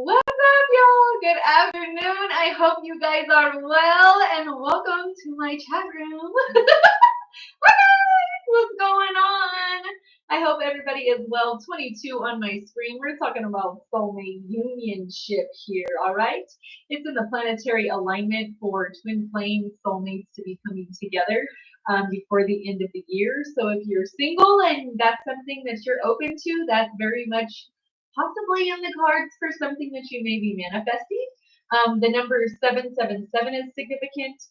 What's up, y'all? Good afternoon. I hope you guys are well, and welcome to my chat room. What's going on? I hope everybody is well. 22 on my screen. We're talking about soulmate unionship here, all right? It's in the planetary alignment for twin flame soulmates to be coming together before the end of the year. So if you're single and that's something that you're open to, that's very much possibly in the cards for something that you may be manifesting. The number 777 is significant.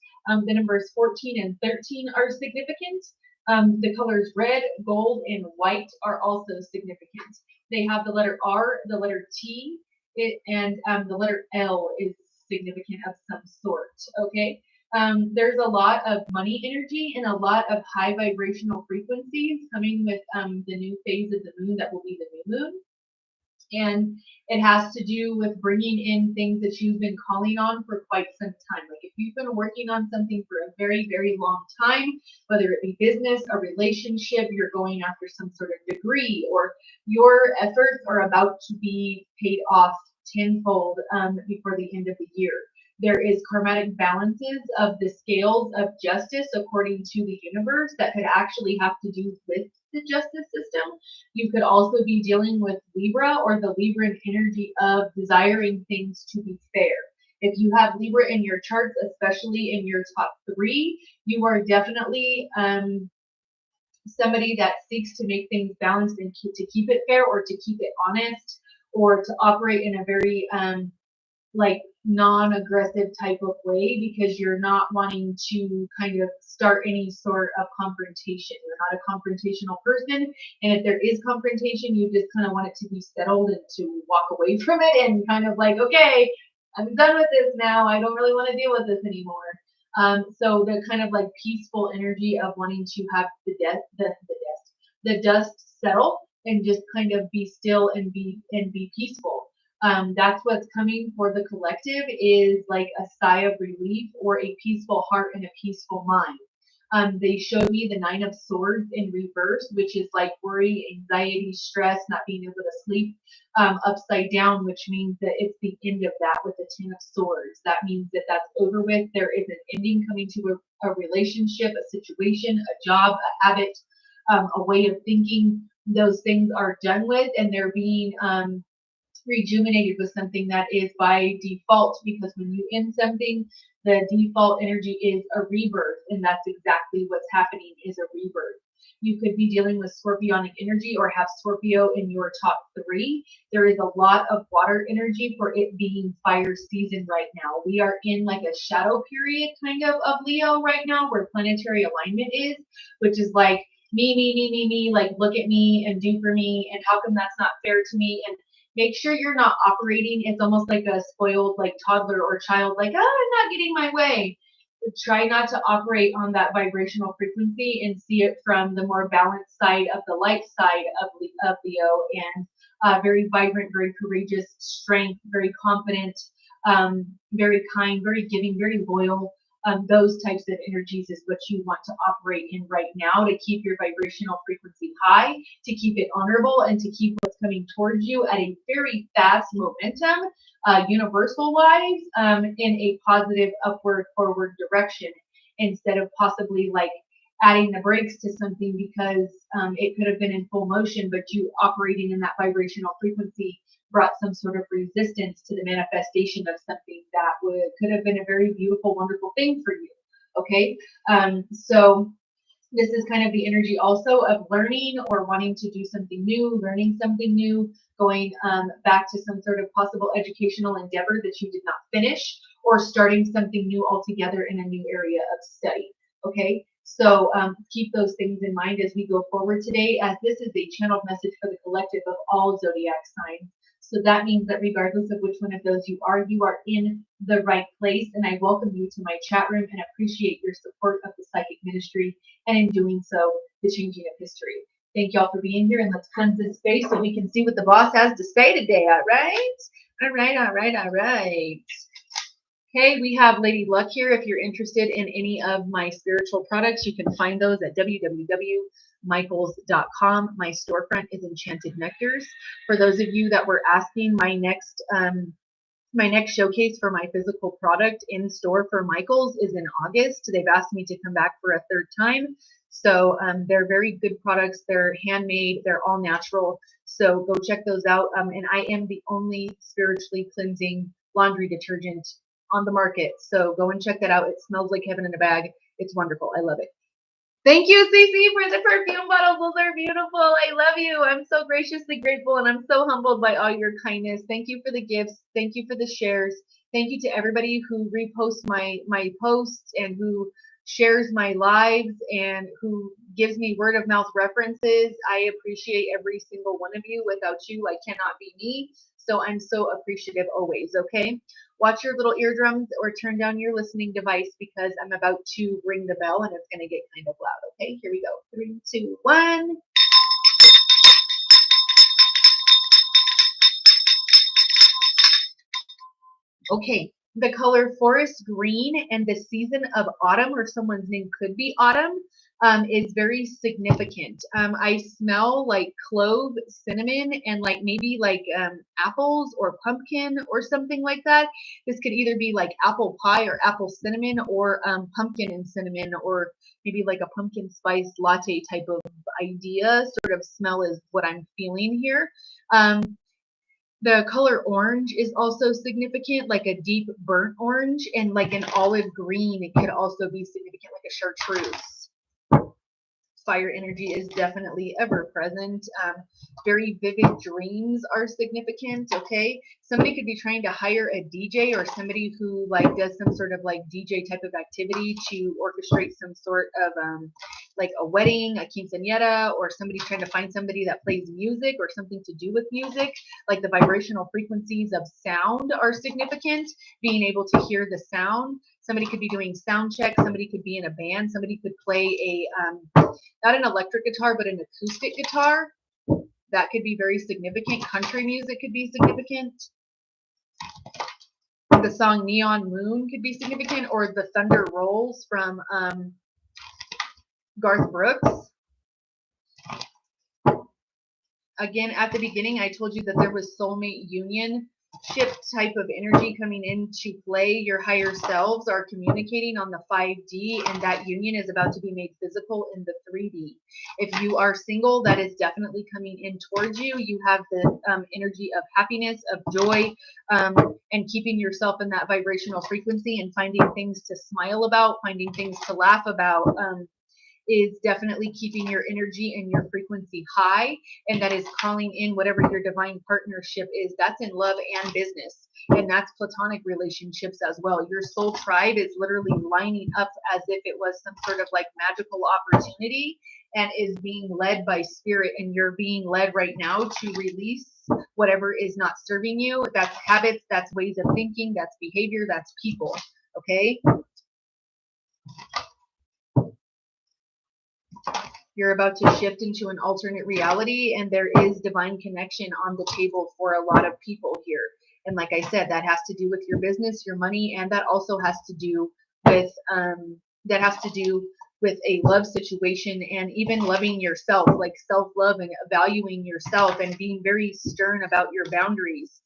The numbers 14 and 13 are significant. The colors red, gold, and white are also significant. They have the letter R, the letter T, and the letter L is significant of some sort. Okay. There's a lot of money energy and a lot of high vibrational frequencies coming with the new phase of the moon that will be the new moon. And it has to do with bringing in things that you've been calling on for quite some time. Like if you've been working on something for a very, very long time, whether it be business, a relationship, you're going after some sort of degree, or your efforts are about to be paid off tenfold before the end of the year. There is karmatic balances of the scales of justice according to the universe that could actually have to do with the justice system. You could also be dealing with Libra or the Libran energy of desiring things to be fair. If you have Libra in your charts, especially in your top 3, you are definitely somebody that seeks to make things balanced and to keep it fair or to keep it honest or to operate in a very like non-aggressive type of way because you're not wanting to kind of start any sort of confrontation. You're not a confrontational person, and if there is confrontation, you just kind of want it to be settled and to walk away from it and kind of like, okay, I'm done with this now. I don't really want to deal with this anymore. So the kind of like peaceful energy of wanting to have the dust settle and just kind of be still and be peaceful. That's what's coming for the collective is like a sigh of relief or a peaceful heart and a peaceful mind. They showed me the 9 of Swords in reverse, which is like worry, anxiety, stress, not being able to sleep, upside down, which means that it's the end of that with the 10 of Swords. That means that that's over with. There is an ending coming to a relationship, a situation, a job, a habit, a way of thinking. Those things are done with and they're being rejuvenated with something that is by default, because when you end something, the default energy is a rebirth, and that's exactly what's happening is a rebirth. You could be dealing with scorpionic energy or have Scorpio in your top 3. There is a lot of water energy for it being fire season right now. We are in like a shadow period kind of Leo right now where planetary alignment is, which is like me, like look at me and do for me, and how come that's not fair to me, and make sure you're not operating. It's almost like a spoiled like toddler or child, like, oh, I'm not getting my way. Try not to operate on that vibrational frequency and see it from the more balanced side of the light side of Leo, and very vibrant, very courageous, strength, very confident, very kind, very giving, very loyal. Those types of energies is what you want to operate in right now to keep your vibrational frequency high, to keep it honorable, and to keep what's coming towards you at a very fast momentum, universal wise, in a positive upward forward direction, instead of possibly like adding the brakes to something because it could have been in full motion, but you operating in that vibrational frequency brought some sort of resistance to the manifestation of something that could have been a very beautiful, wonderful thing for you. Okay, so this is kind of the energy also of learning or wanting to do something new, learning something new, going back to some sort of possible educational endeavor that you did not finish, or starting something new altogether in a new area of study. Okay, so keep those things in mind as we go forward today, as this is a channeled message for the collective of all zodiac signs. So that means that regardless of which one of those you are in the right place. And I welcome you to my chat room and appreciate your support of the psychic ministry, and in doing so, the changing of history. Thank y'all for being here, and let's cleanse this space so we can see what the boss has to say today. All right? All right. Okay, we have Lady Luck here. If you're interested in any of my spiritual products, you can find those at www.michaels.com. My storefront is Enchanted Nectars. For those of you that were asking, my next My next showcase for my physical product in store for Michael's is in August. They've asked me to come back for a third time. So they're very good products. They're handmade. They're all natural. So go check those out. And I am the only spiritually cleansing laundry detergent on the market. So go and check that out. It smells like heaven in a bag. It's wonderful. I love it. Thank you, Cece, for the perfume bottles. Those are beautiful. I love you. I'm so graciously grateful, and I'm so humbled by all your kindness. Thank you for the gifts. Thank you for the shares. Thank you to everybody who reposts my posts and who shares my lives and who gives me word of mouth references. I appreciate every single one of you. Without you, I cannot be me. So I'm so appreciative always, okay? Watch your little eardrums or turn down your listening device because I'm about to ring the bell and it's going to get kind of loud. Okay, here we go. 3, 2, 1. Okay, the color forest green and the season of autumn, or someone's name could be autumn, is very significant. I smell like clove, cinnamon, and like maybe like apples or pumpkin or something like that. This could either be like apple pie or apple cinnamon or pumpkin and cinnamon or maybe like a pumpkin spice latte type of idea. Sort of smell is what I'm feeling here. The color orange is also significant, like a deep burnt orange, and like an olive green. It could also be significant, like a chartreuse. Fire energy is definitely ever present. Very vivid dreams are significant. Okay, somebody could be trying to hire a DJ or somebody who like does some sort of like DJ type of activity to orchestrate some sort of like a wedding, a quinceañera, or somebody trying to find somebody that plays music or something to do with music. Like the vibrational frequencies of sound are significant. Being able to hear the sound. Somebody could be doing sound check. Somebody could be in a band. Somebody could play a not an electric guitar, but an acoustic guitar. That could be very significant. Country music could be significant. The song Neon Moon could be significant, or The Thunder Rolls from Garth Brooks. Again, at the beginning, I told you that there was soulmate union ship type of energy coming into play. Your higher selves are communicating on the 5D, and that union is about to be made physical in the 3D. If you are single, that is definitely coming in towards you. You have the energy of happiness, of joy, and keeping yourself in that vibrational frequency and finding things to smile about, finding things to laugh about. Is definitely keeping your energy and your frequency high, and that is calling in whatever your divine partnership is. That's in love and business, and that's platonic relationships as well. Your soul tribe is literally lining up as if it was some sort of like magical opportunity and is being led by spirit, and you're being led right now to release whatever is not serving you. That's habits, that's ways of thinking, that's behavior, that's people. Okay, you're about to shift into an alternate reality, and there is divine connection on the table for a lot of people here. And like I said, that has to do with your business, your money, and that also has to do with a love situation, and even loving yourself, like self-love and valuing yourself and being very stern about your boundaries.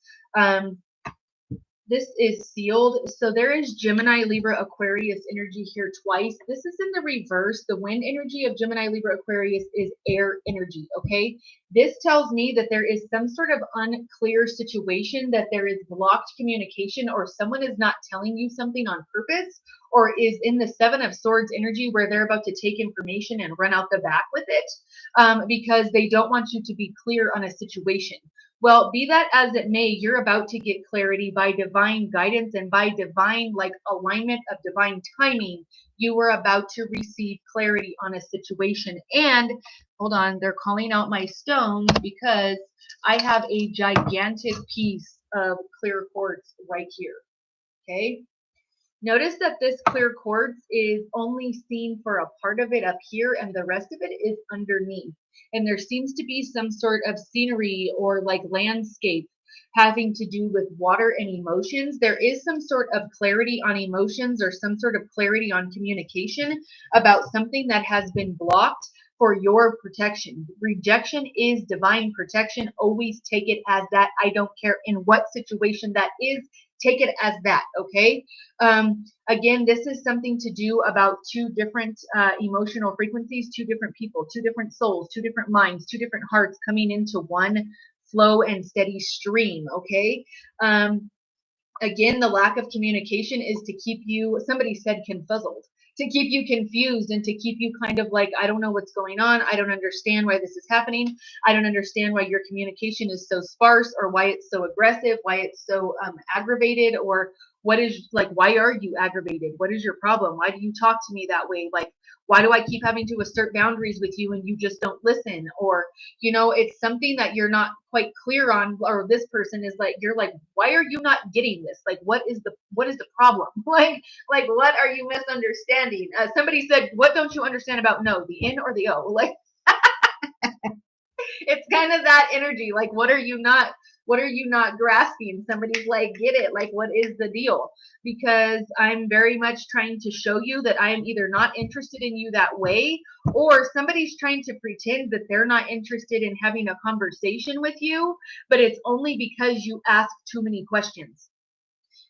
This is sealed. So there is Gemini, Libra, Aquarius energy here twice. This is in the reverse. The wind energy of Gemini, Libra, Aquarius is air energy. Okay. This tells me that there is some sort of unclear situation, that there is blocked communication, or someone is not telling you something on purpose, or is in the 7 of Swords energy where they're about to take information and run out the back with it, because they don't want you to be clear on a situation. Well, be that as it may, you're about to get clarity by divine guidance and by divine like alignment of divine timing. You are about to receive clarity on a situation. And hold on, they're calling out my stones because I have a gigantic piece of clear quartz right here. Okay. Notice that this clear quartz is only seen for a part of it up here, and the rest of it is underneath. And there seems to be some sort of scenery or like landscape having to do with water and emotions. There is some sort of clarity on emotions or some sort of clarity on communication about something that has been blocked for your protection. Rejection is divine protection. Always take it as that. I don't care in what situation that is. Take it as that, okay? Again, this is something to do about two different emotional frequencies, two different people, two different souls, two different minds, two different hearts coming into one flow and steady stream, okay? Again, the lack of communication is to keep you, somebody said confuzzled, to keep you confused and to keep you kind of like, I don't know what's going on. I don't understand why this is happening. I don't understand why your communication is so sparse, or why it's so aggressive, why it's so aggravated, or what is, like, why are you aggravated? What is your problem? Why do you talk to me that way? Like, why do I keep having to assert boundaries with you and you just don't listen? Or, you know, it's something that you're not quite clear on, or this person is like, you're like, why are you not getting this? Like, what is the problem? Like, what are you misunderstanding? Somebody said, what don't you understand about no, the N or the O? Like, it's kind of that energy. Like, what are you not grasping? Somebody's like, get it. Like, what is the deal? Because I'm very much trying to show you that I am either not interested in you that way, or somebody's trying to pretend that they're not interested in having a conversation with you, but it's only because you ask too many questions.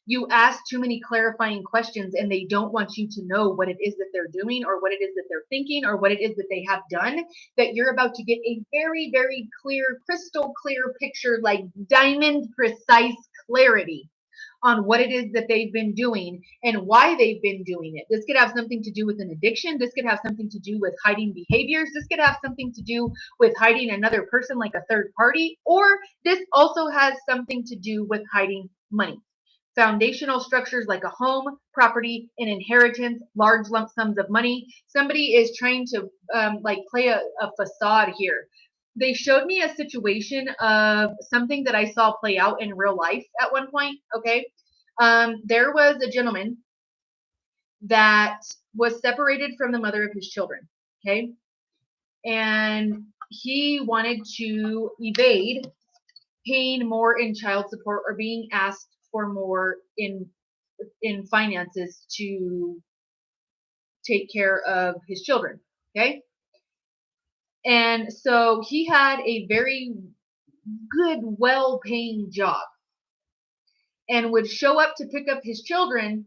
You ask too many clarifying questions, and they don't want you to know what it is that they're doing, or what it is that they're thinking, or what it is that they have done, that you're about to get a very, very clear, crystal clear picture, like diamond precise clarity on what it is that they've been doing and why they've been doing it. This could have something to do with an addiction. This could have something to do with hiding behaviors. This could have something to do with hiding another person, like a third party, or this also has something to do with hiding money. Foundational structures like a home, property, an inheritance, large lump sums of money. Somebody is trying to like play a facade here. They showed me a situation of something that I saw play out in real life at one point. Okay. There was a gentleman that was separated from the mother of his children. Okay. And he wanted to evade paying more in child support, or being asked for more in finances to take care of his children. Okay. And so he had a very good, well-paying job, and would show up to pick up his children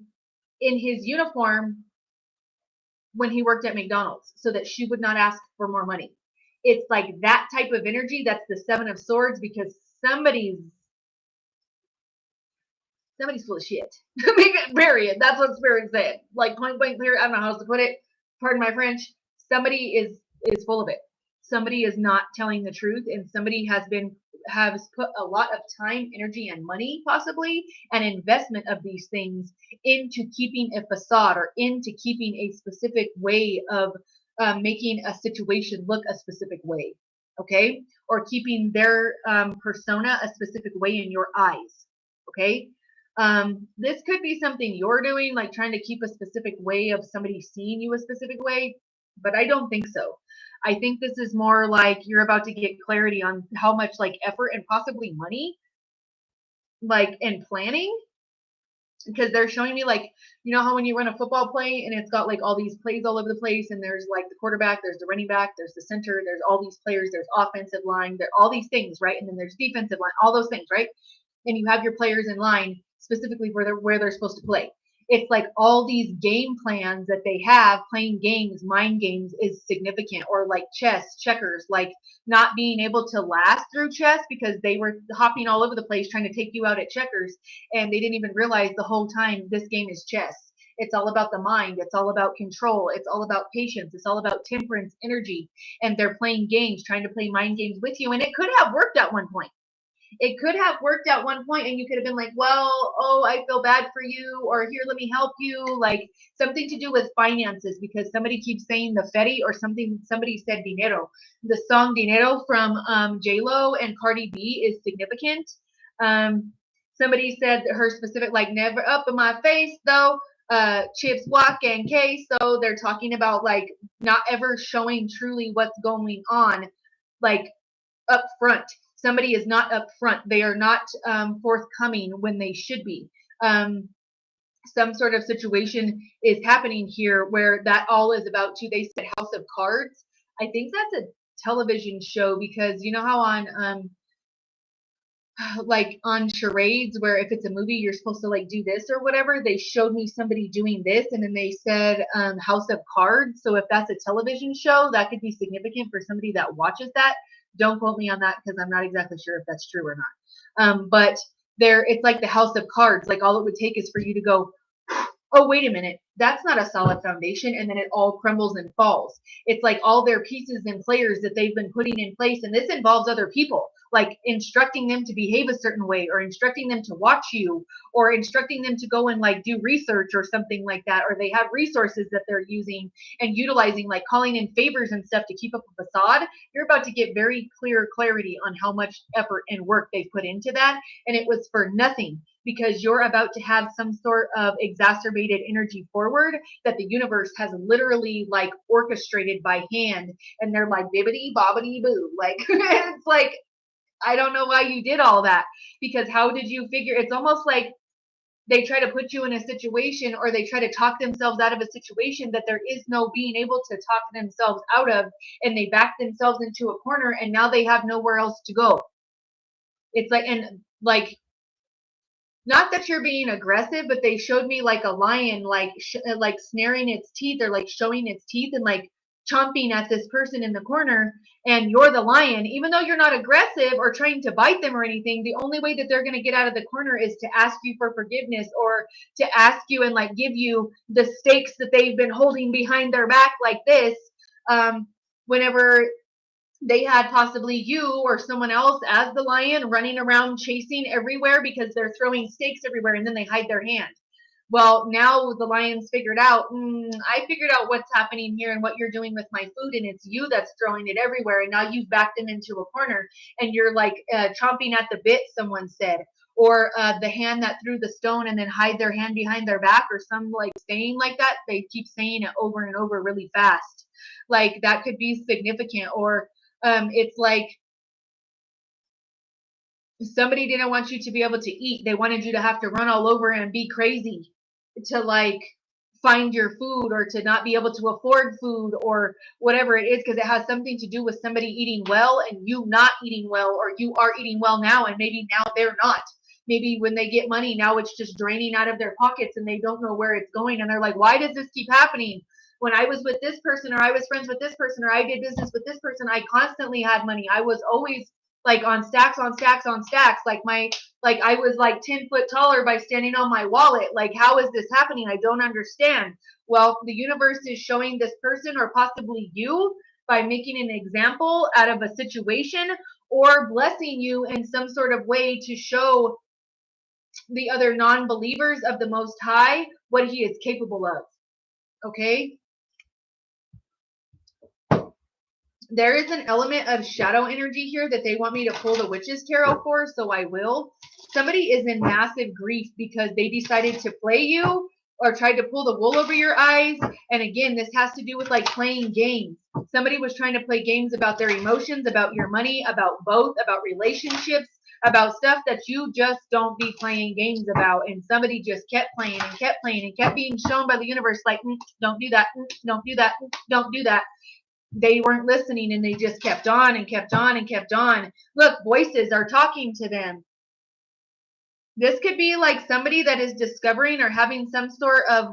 in his uniform when he worked at McDonald's, so that she would not ask for more money. It's like that type of energy. That's the Seven of Swords, because somebody's full of shit. Period. That's what Spirit said. Like, point blank, period. I don't know how else to put it. Pardon my French. Somebody is full of it. Somebody is not telling the truth, and somebody has put a lot of time, energy, and money, possibly, and investment of these things into keeping a facade, or into keeping a specific way of making a situation look a specific way. Okay? Or keeping their persona a specific way in your eyes. Okay? This could be something you're doing, like trying to keep a specific way of somebody seeing you a specific way, but I don't think so. I think this is more like you're about to get clarity on how much like effort and possibly money, like, and planning, because they're showing me, like, you know how when you run a football play and it's got like all these plays all over the place, and there's like the quarterback, there's the running back, there's the center, there's all these players, there's offensive line, there all these things, right? And then there's defensive line, all those things, right? And you have your players in line specifically where they're supposed to play. It's like all these game plans that they have, playing games, mind games, is significant. Or like chess, checkers, like not being able to last through chess because they were hopping all over the place trying to take you out at checkers, and they didn't even realize the whole time this game is chess. It's all about the mind. It's all about control. It's all about patience. It's all about temperance, energy. And they're playing games, trying to play mind games with you. And it could have worked at one point. It could have worked at one point, and you could have been like, well, oh, I feel bad for you, or here, let me help you, like something to do with finances, because somebody keeps saying the Fetty, or something, somebody said dinero. The song Dinero from J-Lo and Cardi B is significant. Somebody said her specific, like, never up in my face, though, chips, walk, and queso. They're talking about, like, not ever showing truly what's going on, like, up front. Somebody is not upfront. They are not forthcoming when they should be. Some sort of situation is happening here where that all is about to, they said House of Cards. I think that's a television show, because you know how on like on charades, where if it's a movie, you're supposed to like do this or whatever. They showed me somebody doing this, and then they said House of Cards. So if that's a television show, that could be significant for somebody that watches that. Don't quote me on that because I'm not exactly sure if that's true or not. But it's like the House of Cards. Like all it would take is for you to go, oh, wait a minute, that's not a solid foundation, and then it all crumbles and falls. It's like all their pieces and players that they've been putting in place, and this involves other people, like instructing them to behave a certain way, or instructing them to watch you, or instructing them to go and like do research or something like that, or they have resources that they're using and utilizing, like calling in favors and stuff to keep up a facade. You're about to get very clear clarity on how much effort and work they put into that, and it was for nothing, because you're about to have some sort of exacerbated energy forward that the universe has literally like orchestrated by hand, and they're like bibbity bobbity boo, like it's like, I don't know why you did all that, because how did you figure? It's almost like they try to put you in a situation, or they try to talk themselves out of a situation that there is no being able to talk themselves out of, and they back themselves into a corner, and now they have nowhere else to go. It's like, and like, not that you're being aggressive, but they showed me like a lion, like snaring its teeth, or like showing its teeth and like chomping at this person in the corner. And you're the lion, even though you're not aggressive or trying to bite them or anything. The only way that they're going to get out of the corner is to ask you for forgiveness, or to ask you and like give you the stakes that they've been holding behind their back like this. Whenever they had possibly you or someone else as the lion running around chasing everywhere because they're throwing stakes everywhere, and then they hide their hand. Well, now the lion's figured out, I figured out what's happening here and what you're doing with my food, and it's you that's throwing it everywhere, and now you've backed them into a corner, and you're like chomping at the bit, someone said. Or the hand that threw the stone and then hide their hand behind their back, or some like saying like that. They keep saying it over and over really fast. Like that could be significant. Or it's like somebody didn't want you to be able to eat. They wanted you to have to run all over and be crazy to like find your food, or to not be able to afford food, or whatever it is, because it has something to do with somebody eating well and you not eating well, or you are eating well now and maybe now they're not. Maybe when they get money, now it's just draining out of their pockets and they don't know where it's going, and they're like, why does this keep happening? When I was with this person, or I was friends with this person, or I did business with this person, I constantly had money. I was always like on stacks on stacks on stacks. Like I was like 10 foot taller by standing on my wallet. Like, how is this happening? I don't understand. Well, the universe is showing this person, or possibly you, by making an example out of a situation, or blessing you in some sort of way to show the other non-believers of the Most High what he is capable of. Okay? There is an element of shadow energy here that they want me to pull the Witch's Tarot for, so I will. Somebody is in massive grief because they decided to play you or tried to pull the wool over your eyes. And again, this has to do with like playing games. Somebody was trying to play games about their emotions, about your money, about both, about relationships, about stuff that you just don't be playing games about. And somebody just kept playing and kept playing and kept being shown by the universe like, don't do that, don't do that, don't do that. They weren't listening, and they just kept on and kept on and kept on. Look, voices are talking to them. This could be like somebody that is discovering or having some sort of,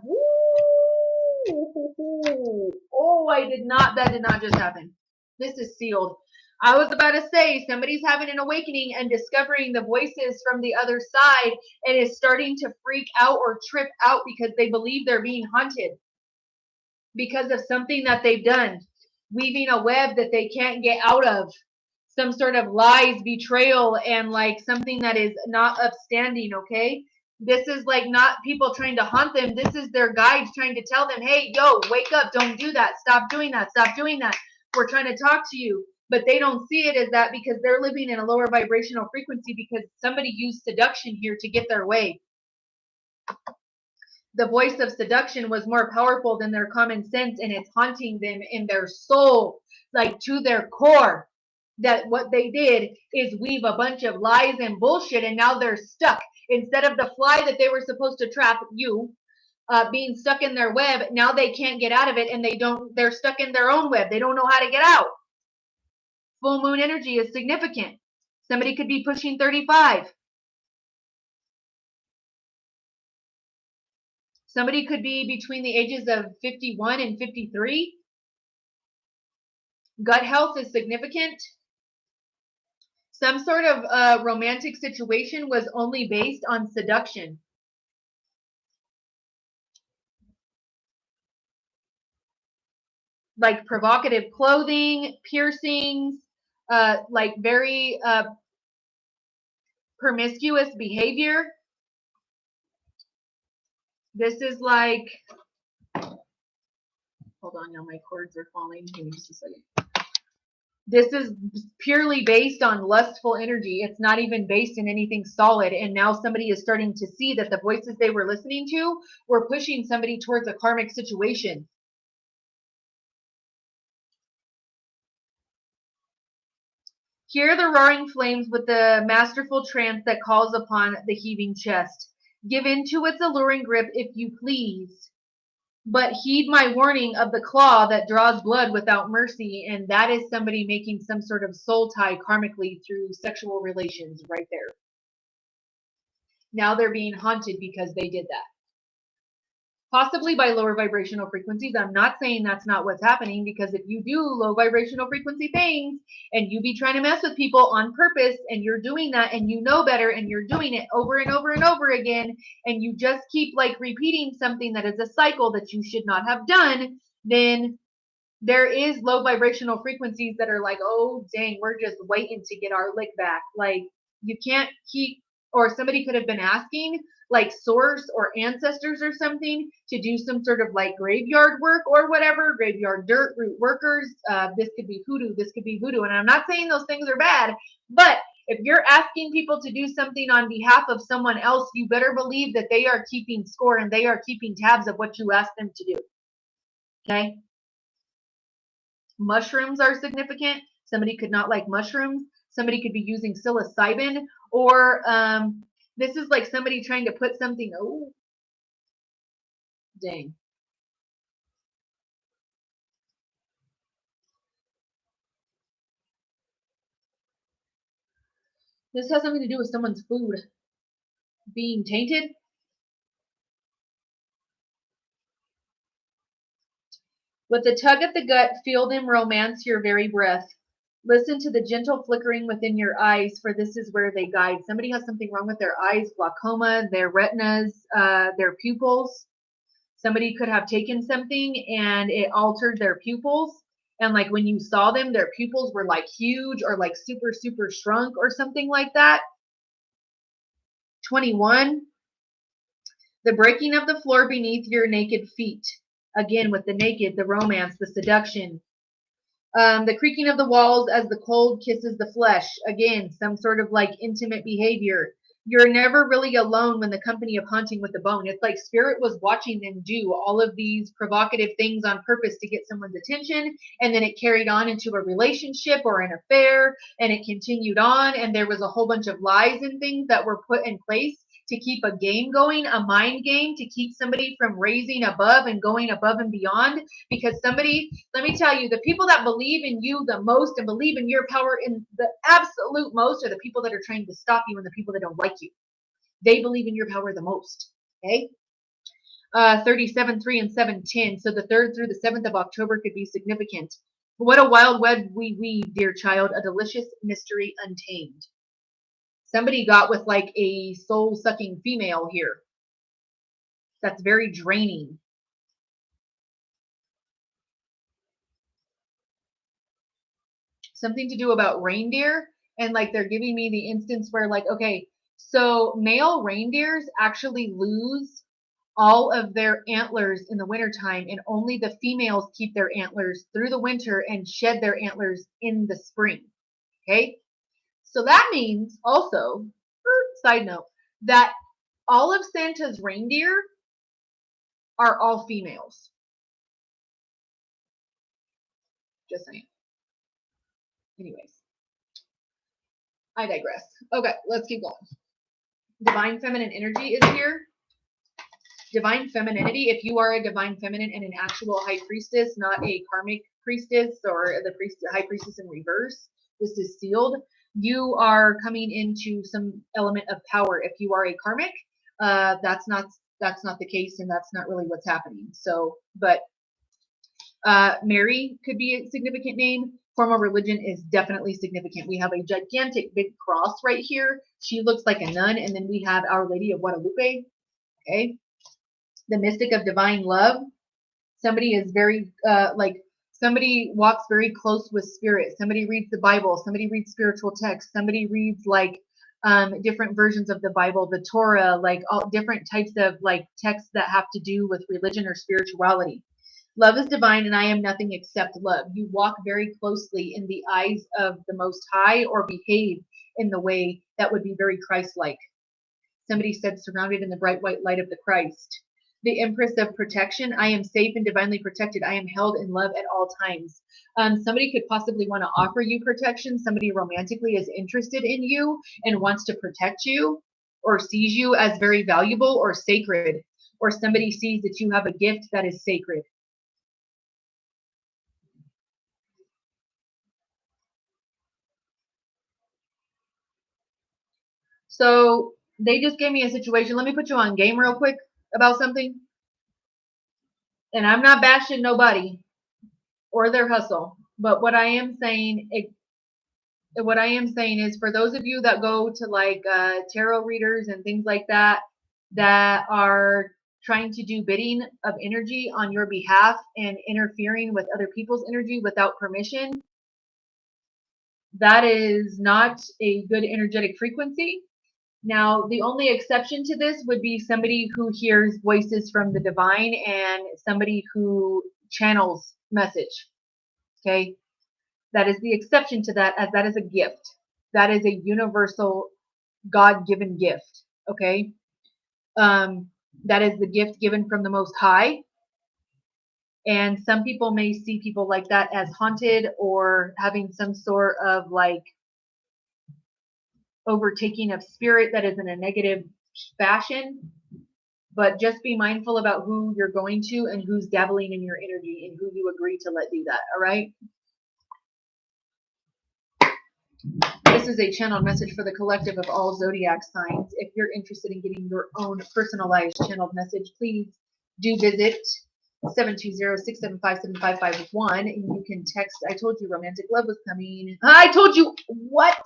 oh, that did not just happen. This is sealed. I was about to say, somebody's having an awakening and discovering the voices from the other side, and is starting to freak out or trip out because they believe they're being haunted because of something that they've done, weaving a web that they can't get out of, some sort of lies, betrayal, and like something that is not upstanding. Okay, this is like not people trying to haunt them. This is their guides trying to tell them, hey, yo, wake up, don't do that, stop doing that, stop doing that, we're trying to talk to you. But they don't see it as that because they're living in a lower vibrational frequency, because somebody used seduction here to get their way. The voice of seduction was more powerful than their common sense, and it's haunting them in their soul, like to their core. That what they did is weave a bunch of lies and bullshit, and now they're stuck. Instead of the fly that they were supposed to trap, you being stuck in their web, now they can't get out of it, and they're stuck in their own web. They don't know how to get out. Full moon energy is significant. Somebody could be pushing 35. Somebody could be between the ages of 51 and 53. Gut health is significant. Some sort of romantic situation was only based on seduction. Like provocative clothing, piercings, like very promiscuous behavior. This is like, hold on, now my cords are falling. Give me just a second. This is purely based on lustful energy. It's not even based in anything solid. And now somebody is starting to see that the voices they were listening to were pushing somebody towards a karmic situation. Hear the roaring flames with the masterful trance that calls upon the heaving chest. Give in to its alluring grip if you please. But heed my warning of the claw that draws blood without mercy, and that is somebody making some sort of soul tie karmically through sexual relations right there. Now they're being haunted because they did that. Possibly by lower vibrational frequencies. I'm not saying that's not what's happening, because if you do low vibrational frequency things and you be trying to mess with people on purpose and you're doing that and you know better and you're doing it over and over and over again and you just keep like repeating something that is a cycle that you should not have done, then there is low vibrational frequencies that are like, oh dang, we're just waiting to get our lick back. Like you can't keep, or somebody could have been asking like source or ancestors or something to do some sort of like graveyard work or whatever, graveyard dirt, root workers. This could be hoodoo, this could be voodoo. And I'm not saying those things are bad, but if you're asking people to do something on behalf of someone else, you better believe that they are keeping score and they are keeping tabs of what you asked them to do. Okay? Mushrooms are significant. Somebody could not like mushrooms. Somebody could be using psilocybin, or this is like somebody trying to put something, oh, dang. This has something to do with someone's food being tainted. With a tug at the gut, feel them romance your very breath. Listen to the gentle flickering within your eyes, for this is where they guide. Somebody has something wrong with their eyes, glaucoma, their retinas, their pupils. Somebody could have taken something and it altered their pupils. And like when you saw them, their pupils were like huge or like super, super shrunk or something like that. 21. The breaking of the floor beneath your naked feet. Again, with the naked, the romance, the seduction. The creaking of the walls as the cold kisses the flesh. Again, some sort of like intimate behavior. You're never really alone when the company of hunting with the bone. It's like spirit was watching them do all of these provocative things on purpose to get someone's attention, and then it carried on into a relationship or an affair, and it continued on, and there was a whole bunch of lies and things that were put in place to keep a game going, a mind game, to keep somebody from raising above and going above and beyond. Because somebody, let me tell you, the people that believe in you the most and believe in your power in the absolute most are the people that are trying to stop you and the people that don't like you. They believe in your power the most. Okay? 37, 3, and 7, 10. So the 3rd through the 7th of October could be significant. What a wild web we weave, dear child, a delicious mystery untamed. Somebody got with like a soul-sucking female here. That's very draining. Something to do about reindeer, and like they're giving me the instance where like, okay, so male reindeers actually lose all of their antlers in the wintertime, and only the females keep their antlers through the winter and shed their antlers in the spring. Okay? So that means also, side note, that all of Santa's reindeer are all females. Just saying. Anyways, I digress. Okay, let's keep going. Divine feminine energy is here. Divine femininity, if you are a divine feminine and an actual high priestess, not a karmic priestess or the high priestess in reverse, this is sealed. you are coming into some element of power. If you are a karmic, that's not the case, and that's not really what's happening. So, but Mary could be a significant name. Formal religion is definitely significant. We have a gigantic big cross right here. She looks like a nun, and then we have Our Lady of Guadalupe. Okay, the mystic of divine love. Somebody is very somebody walks very close with spirit. Somebody reads the Bible. Somebody reads spiritual texts. Somebody reads like different versions of the Bible, the Torah, like all different types of like texts that have to do with religion or spirituality. Love is divine, and I am nothing except love. You walk very closely in the eyes of the Most High, or behave in the way that would be very Christ-like. Somebody said, surrounded in the bright white light of the Christ. The Empress of protection. I am safe and divinely protected. I am held in love at all times. Somebody could possibly want to offer you protection. Somebody romantically is interested in you and wants to protect you, or sees you as very valuable or sacred, or somebody sees that you have a gift that is sacred. So they just gave me a situation. Let me put you on game real quick about something. And I'm not bashing nobody or their hustle. But what I am saying is, for those of you that go to like tarot readers and things like that, that are trying to do bidding of energy on your behalf and interfering with other people's energy without permission, that is not a good energetic frequency. Now, the only exception to this would be somebody who hears voices from the divine and somebody who channels message. Okay. That is the exception to that, as that is a gift. That is a universal God-given gift. Okay. That is the gift given from the Most High. And some people may see people like that as haunted or having some sort of like overtaking of spirit that is in a negative fashion. But just be mindful about who you're going to and who's dabbling in your energy and who you agree to let do that. All right. This is a channeled message for the collective of all zodiac signs. If you're interested in getting your own personalized channeled message, please do visit 720-675-7551, and you can text. I told you romantic love was coming. I told you what?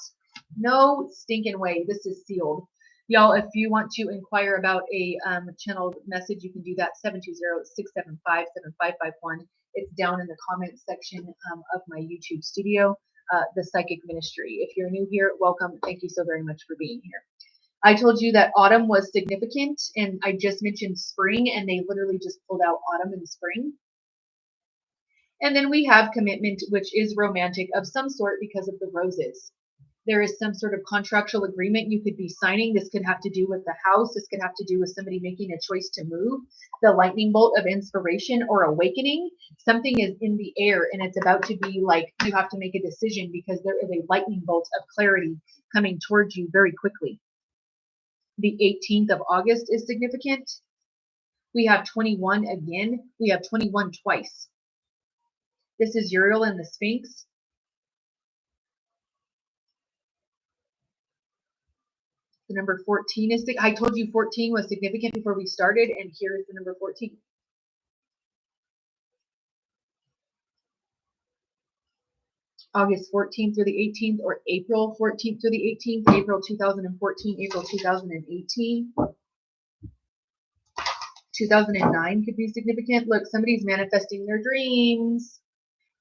No stinking way. This is sealed. Y'all, if you want to inquire about a channeled message, you can do that, 720-675-7551. It's down in the comments section of my YouTube studio, The Psychic Ministry. If you're new here, welcome. Thank you so very much for being here. I told you that autumn was significant, and I just mentioned spring, and they literally just pulled out autumn and spring. And then we have commitment, which is romantic of some sort because of the roses. There is some sort of contractual agreement you could be signing. This could have to do with the house. This could have to do with somebody making a choice to move. The lightning bolt of inspiration or awakening. Something is in the air, and it's about to be like you have to make a decision, because there is a lightning bolt of clarity coming towards you very quickly. The 18th of August is significant. We have 21 again. We have 21 twice. This is Uriel and the Sphinx. The number 14 is, I told you 14 was significant before we started, and here is the number 14. August 14th through the 18th, or April 14th through the 18th, April 2014, April 2018. 2009 could be significant. Look, somebody's manifesting their dreams.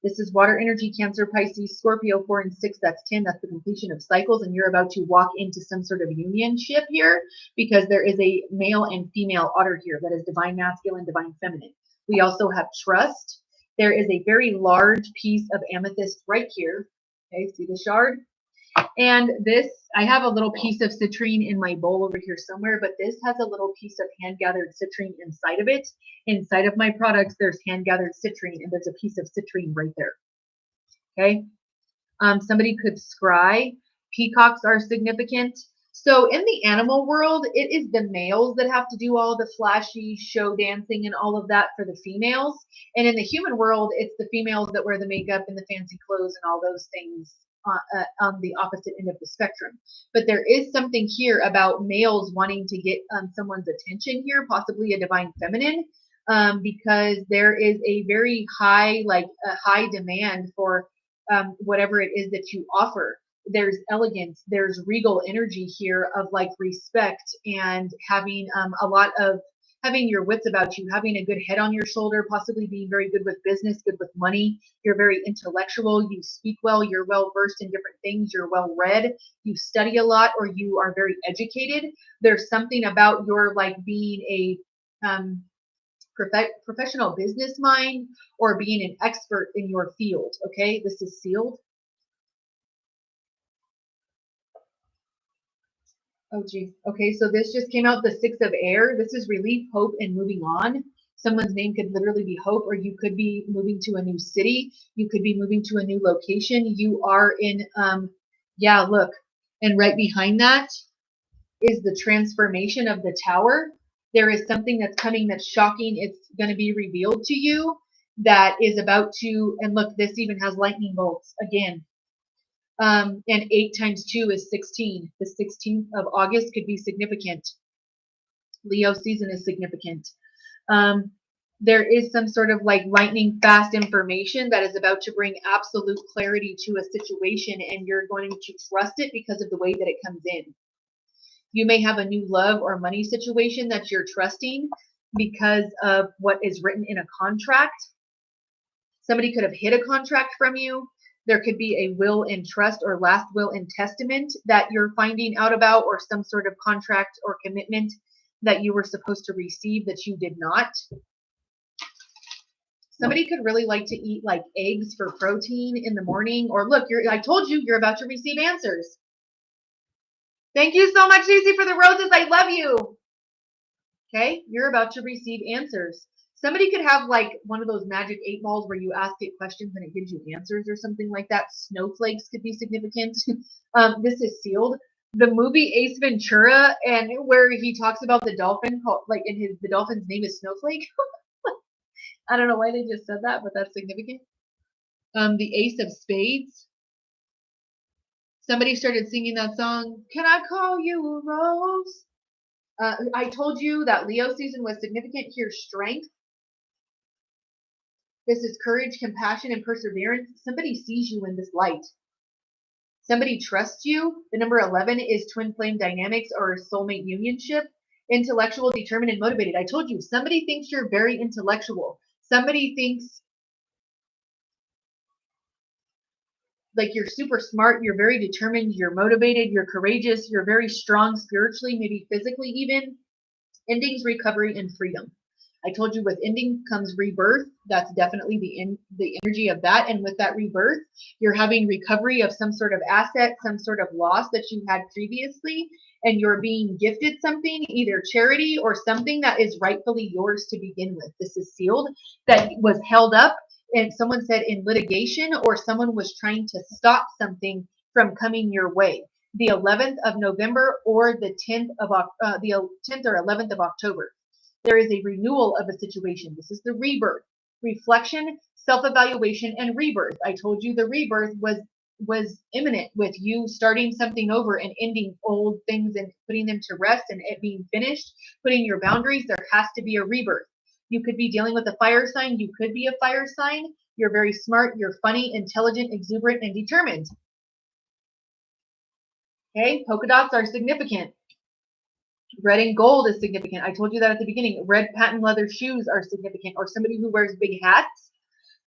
This is water energy, Cancer, Pisces, Scorpio, 4 and 6. That's 10. That's the completion of cycles. And you're about to walk into some sort of unionship here, because there is a male and female otter here. That is divine masculine, divine feminine. We also have trust. There is a very large piece of amethyst right here. Okay, see the shard? And this, I have a little piece of citrine in my bowl over here somewhere, but this has a little piece of hand-gathered citrine inside of it. Inside of my products, there's hand-gathered citrine, and there's a piece of citrine right there. Okay. Somebody could scry. Peacocks are significant. So in the animal world, it is the males that have to do all the flashy show dancing and all of that for the females. And in the human world, it's the females that wear the makeup and the fancy clothes and all those things on the opposite end of the spectrum. But there is something here about males wanting to get someone's attention here, possibly a divine feminine, because there is a very high, like a high demand for whatever it is that you offer. There's elegance, there's regal energy here of like respect and having a lot of having your wits about you, having a good head on your shoulder, possibly being very good with business, good with money. You're very intellectual, you speak well, you're well versed in different things, you're well read, you study a lot, or you are very educated. There's something about your like being a professional business mind or being an expert in your field. Okay, this is sealed. Oh, geez. Okay, so this just came out, the Six of Air. This is relief, hope, and moving on. Someone's name could literally be Hope, or you could be moving to a new city. You could be moving to a new location. You are in, yeah, look. And right behind that is the transformation of the Tower. There is something that's coming that's shocking. It's going to be revealed to you that is about to, and look, this even has lightning bolts again. And 8 times 2 is 16. The 16th of August could be significant. Leo season is significant. There is some sort of like lightning fast information that is about to bring absolute clarity to a situation, and you're going to trust it because of the way that it comes in. You may have a new love or money situation that you're trusting because of what is written in a contract. Somebody could have hid a contract from you. There could be a will and trust or last will and testament that you're finding out about, or some sort of contract or commitment that you were supposed to receive that you did not. Somebody could really like to eat like eggs for protein in the morning, or look, I told you, you're about to receive answers. Thank you so much, Cece, for the roses. I love you. Okay, you're about to receive answers. Somebody could have like one of those magic 8 balls where you ask it questions and it gives you answers or something like that. Snowflakes could be significant. This is sealed. The movie Ace Ventura, and where he talks about the dolphin, called, like the dolphin's name is Snowflake. I don't know why they just said that, but that's significant. The Ace of Spades. Somebody started singing that song, Can I Call You a Rose? I told you that Leo season was significant. Here's strength. This is courage, compassion, and perseverance. Somebody sees you in this light. Somebody trusts you. The number 11 is twin flame dynamics or soulmate unionship. Intellectual, determined, and motivated. I told you, somebody thinks you're very intellectual. Somebody thinks like you're super smart, you're very determined, you're motivated, you're courageous, you're very strong spiritually, maybe physically even. Endings, recovery, and freedom. I told you with ending comes rebirth. That's definitely the energy of that. And with that rebirth, you're having recovery of some sort of asset, some sort of loss that you had previously, and you're being gifted something, either charity or something that is rightfully yours to begin with. This is sealed, that was held up, and someone said in litigation, or someone was trying to stop something from coming your way. The 11th of November or the 10th or 11th of October. There is a renewal of a situation. This is the rebirth, reflection, self-evaluation, and rebirth. I told you the rebirth was imminent with you starting something over and ending old things and putting them to rest and it being finished, putting your boundaries. There has to be a rebirth. You could be dealing with a fire sign. You could be a fire sign. You're very smart. You're funny, intelligent, exuberant, and determined. Okay, polka dots are significant. Red and gold is significant. I told you that at the beginning. Red patent leather shoes are significant, or somebody who wears big hats.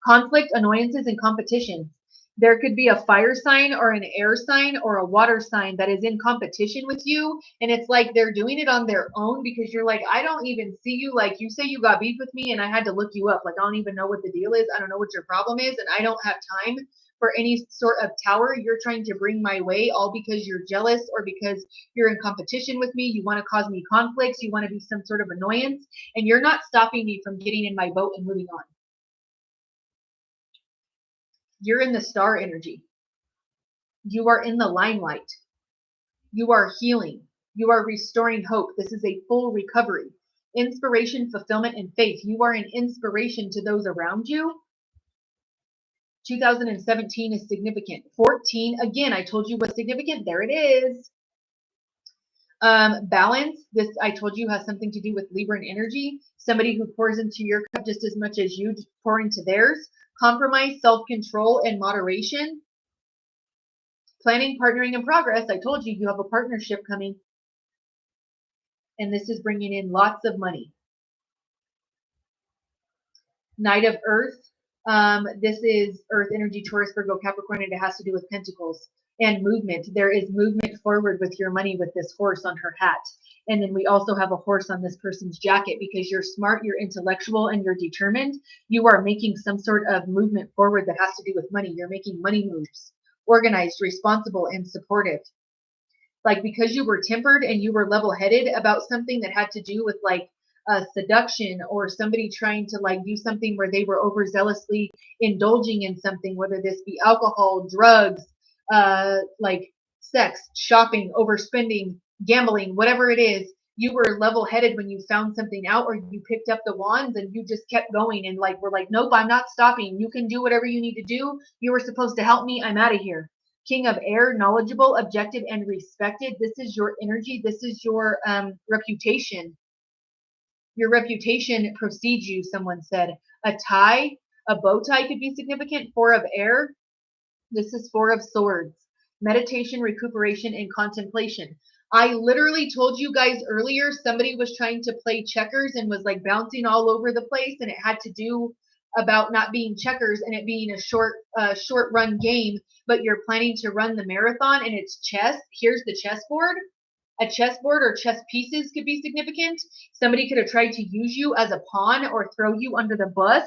Conflict, annoyances, and competition. There could be a fire sign or an air sign or a water sign that is in competition with you. And it's like they're doing it on their own because you're like, I don't even see you. Like you say you got beef with me and I had to look you up. Like I don't even know what the deal is. I don't know what your problem is. And I don't have time for any sort of tower you're trying to bring my way, all because you're jealous or because you're in competition with me. You want to cause me conflicts. You want to be some sort of annoyance. And you're not stopping me from getting in my boat and moving on. You're in the star energy. You are in the limelight. You are healing. You are restoring hope. This is a full recovery. Inspiration, fulfillment, and faith. You are an inspiration to those around you, 2017 is significant. 14, again, I told you what's significant. There it is. Balance, this I told you has something to do with Libran energy. Somebody who pours into your cup just as much as you pour into theirs. Compromise, self-control, and moderation. Planning, partnering, and progress. I told you you have a partnership coming. And this is bringing in lots of money. Knight of Earth. This is Earth energy, Taurus, Virgo, Capricorn, and it has to do with pentacles and movement. There is movement forward with your money with this horse on her hat. And then we also have a horse on this person's jacket because you're smart, you're intellectual, and you're determined. You are making some sort of movement forward that has to do with money. You're making money moves. Organized, responsible, and supportive. Like because you were tempered and you were level-headed about something that had to do with like seduction or somebody trying to like do something where they were overzealously indulging in something, whether this be alcohol, drugs, like sex, shopping, overspending, gambling, whatever it is. You were level-headed when you found something out, or you picked up the wands and you just kept going and like we're like, nope, I'm not stopping. You can do whatever you need to do. You were supposed to help me. I'm out of here. King of Air, knowledgeable, objective, and respected. This is your energy. This is your reputation. Your reputation precedes you, someone said. A tie, a bow tie could be significant. 4 of Air. This is 4 of Swords. Meditation, recuperation, and contemplation. I literally told you guys earlier somebody was trying to play checkers and was like bouncing all over the place, and it had to do about not being checkers and it being a short run game, but you're planning to run the marathon and it's chess. Here's the chessboard. A chessboard or chess pieces could be significant. Somebody could have tried to use you as a pawn or throw you under the bus.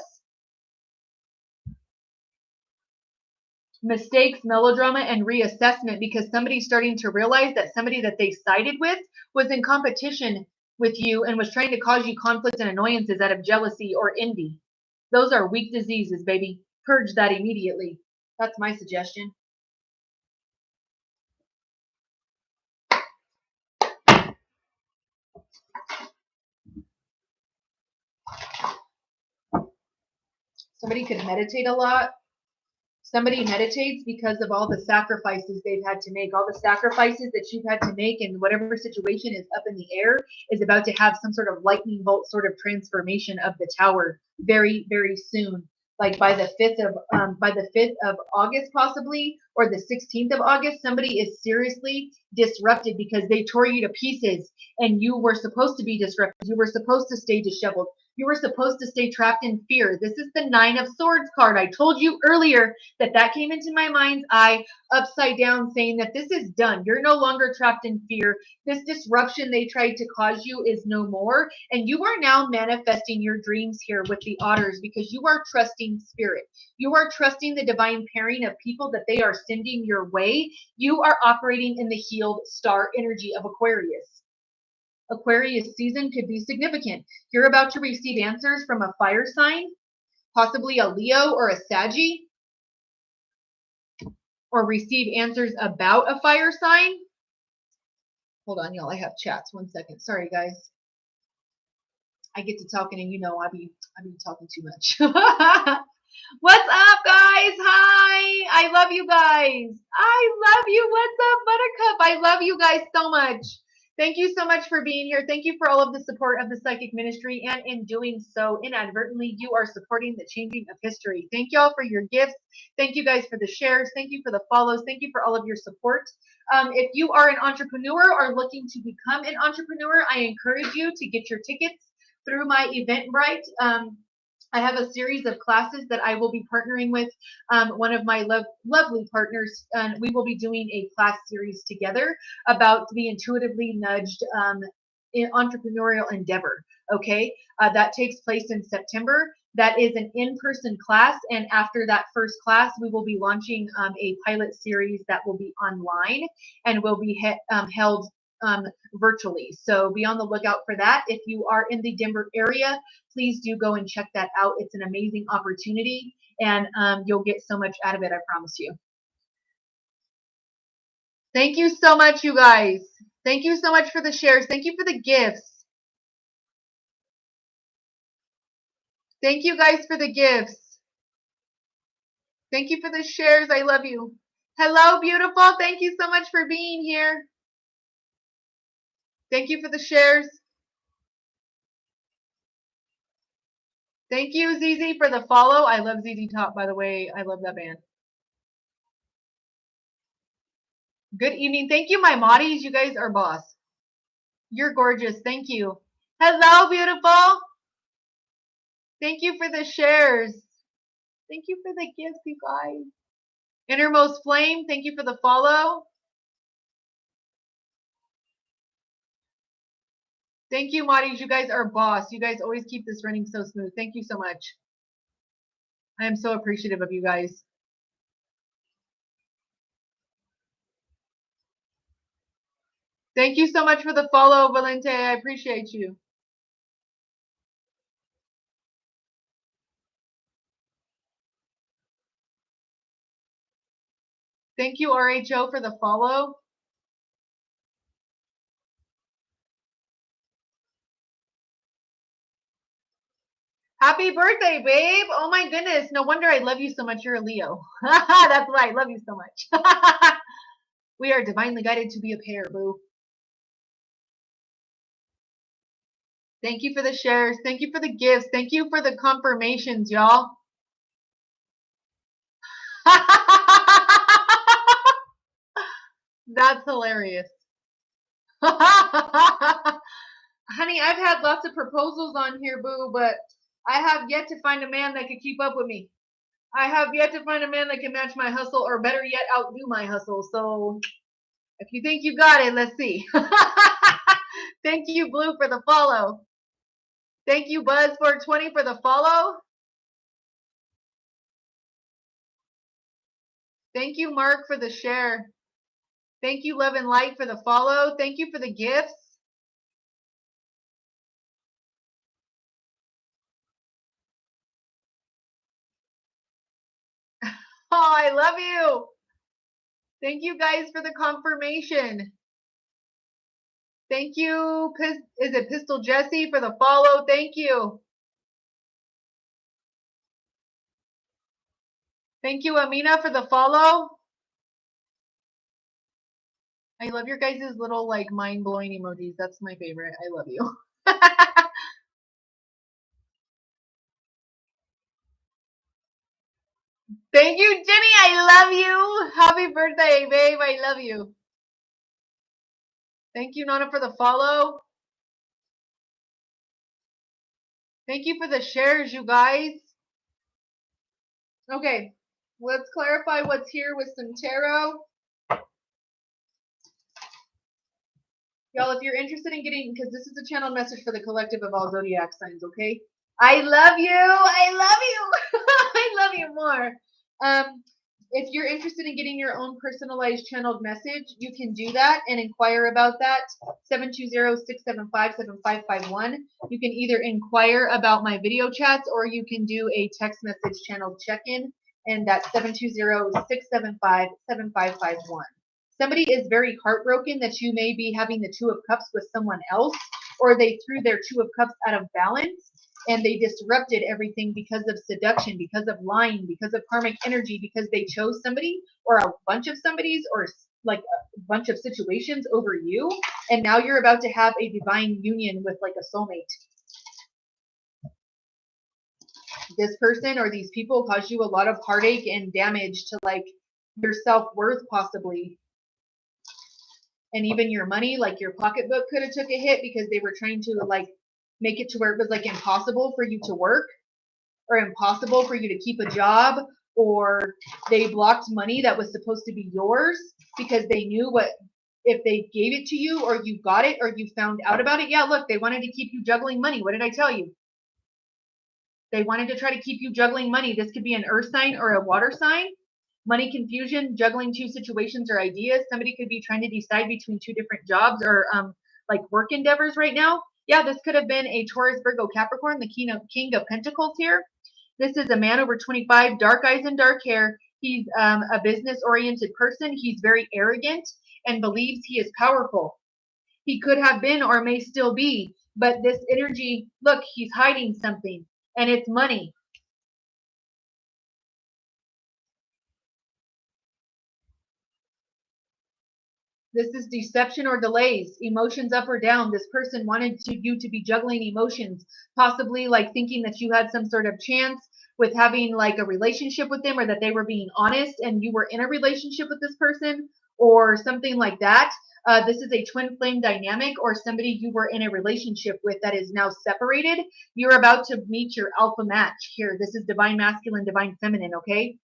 Mistakes, melodrama, and reassessment because somebody's starting to realize that somebody that they sided with was in competition with you and was trying to cause you conflict and annoyances out of jealousy or envy. Those are weak diseases, baby. Purge that immediately. That's my suggestion. Somebody could meditate a lot. Somebody meditates because of all the sacrifices they've had to make. All the sacrifices that you've had to make, and whatever situation is up in the air is about to have some sort of lightning bolt sort of transformation of the tower very, very soon. Like by the 5th of August possibly, or the 16th of August, somebody is seriously disrupted because they tore you to pieces and you were supposed to be disrupted. You were supposed to stay disheveled. You were supposed to stay trapped in fear. This is the 9 of Swords card. I told you earlier that came into my mind's eye upside down saying that this is done. You're no longer trapped in fear. This disruption they tried to cause you is no more. And you are now manifesting your dreams here with the otters because you are trusting spirit. You are trusting the divine pairing of people that they are sending your way. You are operating in the healed star energy of Aquarius. Aquarius season could be significant. You're about to receive answers from a fire sign, possibly a Leo or a Saggy, or receive answers about a fire sign. Hold on, y'all. I have chats. 1 second. Sorry, guys. I get to talking, and you know I be talking too much. What's up, guys? Hi. I love you guys. I love you. What's up, Buttercup? I love you guys so much. Thank you so much for being here. Thank you for all of the support of the Psychic Ministry. And in doing so, inadvertently, you are supporting the changing of history. Thank y'all for your gifts. Thank you guys for the shares. Thank you for the follows. Thank you for all of your support. If you are an entrepreneur or looking to become an entrepreneur, I encourage you to get your tickets through my Eventbrite. I have a series of classes that I will be partnering with one of my lovely partners. We will be doing a class series together about the intuitively nudged in entrepreneurial endeavor. Okay, that takes place in September. That is an in-person class, and after that first class, we will be launching a pilot series that will be online and will be held virtually. So be on the lookout for that. If you are in the Denver area, please do go and check that out. It's an amazing opportunity, and you'll get so much out of it, I promise you. Thank you so much, you guys. Thank you so much for the shares. Thank you for the gifts. Thank you guys for the gifts. Thank you for the shares. I love you. Hello, beautiful. Thank you so much for being here. Thank you for the shares. Thank you, ZZ, for the follow. I love ZZ Top, by the way. I love that band. Good evening. Thank you, my Moddies. You guys are boss. You're gorgeous. Thank you. Hello, beautiful. Thank you for the shares. Thank you for the gifts, you guys. Innermost Flame, thank you for the follow. Thank you, Moddies. You guys are boss. You guys always keep this running so smooth. Thank you so much. I am so appreciative of you guys. Thank you so much for the follow, Valente. I appreciate you. Thank you, RHO, for the follow. Happy birthday, babe. Oh my goodness. No wonder I love you so much. You're a Leo. That's why I love you so much. We are divinely guided to be a pair, boo. Thank you for the shares. Thank you for the gifts. Thank you for the confirmations, y'all. That's hilarious. Honey, I've had lots of proposals on here, boo, but I have yet to find a man that could keep up with me. I have yet to find a man that can match my hustle, or better yet, outdo my hustle. So if you think you got it, let's see. Thank you, Blue, for the follow. Thank you, Buzz420, for the follow. Thank you, Mark, for the share. Thank you, Love and Light, for the follow. Thank you for the gifts. Oh, I love you. Thank you guys for the confirmation. Thank you, is it Pistol Jesse, for the follow? Thank you. Thank you, Amina, for the follow. I love your guys' little like mind-blowing emojis. That's my favorite. I love you. Thank you, Jenny. I love you. Happy birthday, babe. I love you. Thank you, Nana, for the follow. Thank you for the shares, you guys. Okay, let's clarify what's here with some tarot. Y'all, if you're interested in getting, because this is a channel message for the collective of all zodiac signs, okay? I love you. I love you. I love you more. If you're interested in getting your own personalized channeled message, you can do that and inquire about that. 720-675-7551. You can either inquire about my video chats or you can do a text message channeled check-in, and that's 720-675-7551. Somebody is very heartbroken that you may be having the Two of Cups with someone else, or they threw their Two of Cups out of balance and they disrupted everything because of seduction, because of lying, because of karmic energy, because they chose somebody or a bunch of somebody's or like a bunch of situations over you, and now you're about to have a divine union with like a soulmate. This person or these people caused you a lot of heartache and damage to like your self-worth possibly, and even your money. Like your pocketbook could have took a hit because they were trying to like make it to where it was like impossible for you to work or impossible for you to keep a job, or they blocked money that was supposed to be yours because they knew what, if they gave it to you or you got it or you found out about it. Yeah, look, they wanted to keep you juggling money. What did I tell you? They wanted to try to keep you juggling money. This could be an earth sign or a water sign. Money confusion, juggling two situations or ideas. Somebody could be trying to decide between two different jobs or like work endeavors right now. Yeah, this could have been a Taurus, Virgo, Capricorn, the King of Pentacles here. This is a man over 25, dark eyes and dark hair. He's a business-oriented person. He's very arrogant and believes he is powerful. He could have been or may still be, but this energy, look, he's hiding something, and it's money. This is deception or delays, emotions up or down. This person wanted you to be juggling emotions, possibly like thinking that you had some sort of chance with having like a relationship with them, or that they were being honest and you were in a relationship with this person or something like that. This is a twin flame dynamic, or somebody you were in a relationship with that is now separated. You're about to meet your alpha match here. This is divine masculine, divine feminine, okay?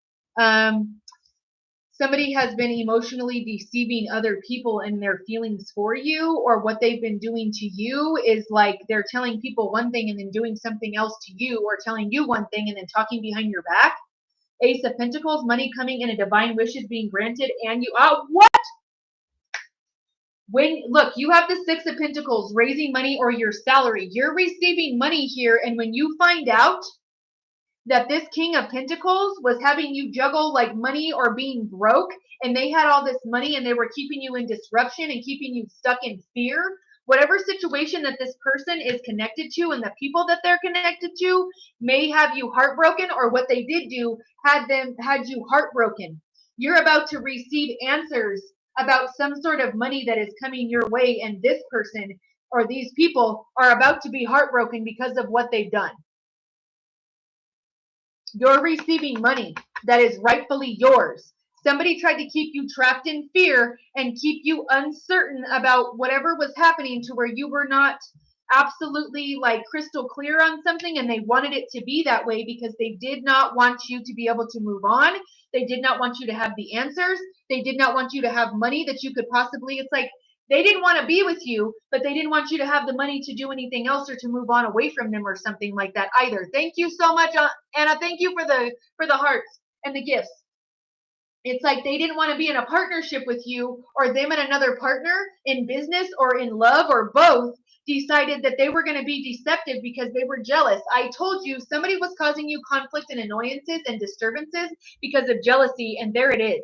Somebody has been emotionally deceiving other people in their feelings for you, or what they've been doing to you is like they're telling people one thing and then doing something else to you, or telling you one thing and then talking behind your back. Ace of Pentacles, money coming in, a divine wish is being granted, and you what? When look, you have the Six of Pentacles, raising money or your salary. You're receiving money here, and when you find out that this King of Pentacles was having you juggle like money or being broke, and they had all this money and they were keeping you in disruption and keeping you stuck in fear, whatever situation that this person is connected to and the people that they're connected to may have you heartbroken, or what they did do had you heartbroken. You're about to receive answers about some sort of money that is coming your way, and this person or these people are about to be heartbroken because of what they've done. You're receiving money that is rightfully yours. Somebody tried to keep you trapped in fear and keep you uncertain about whatever was happening, to where you were not absolutely like crystal clear on something, and they wanted it to be that way because they did not want you to be able to move on. They did not want you to have the answers. They did not want you to have money that you could possibly, it's like they didn't want to be with you, but they didn't want you to have the money to do anything else or to move on away from them or something like that either. Thank you so much, Anna. Thank you for the hearts and the gifts. It's like they didn't want to be in a partnership with you, or them and another partner in business or in love, or both decided that they were going to be deceptive because they were jealous. I told you somebody was causing you conflict and annoyances and disturbances because of jealousy, and there it is.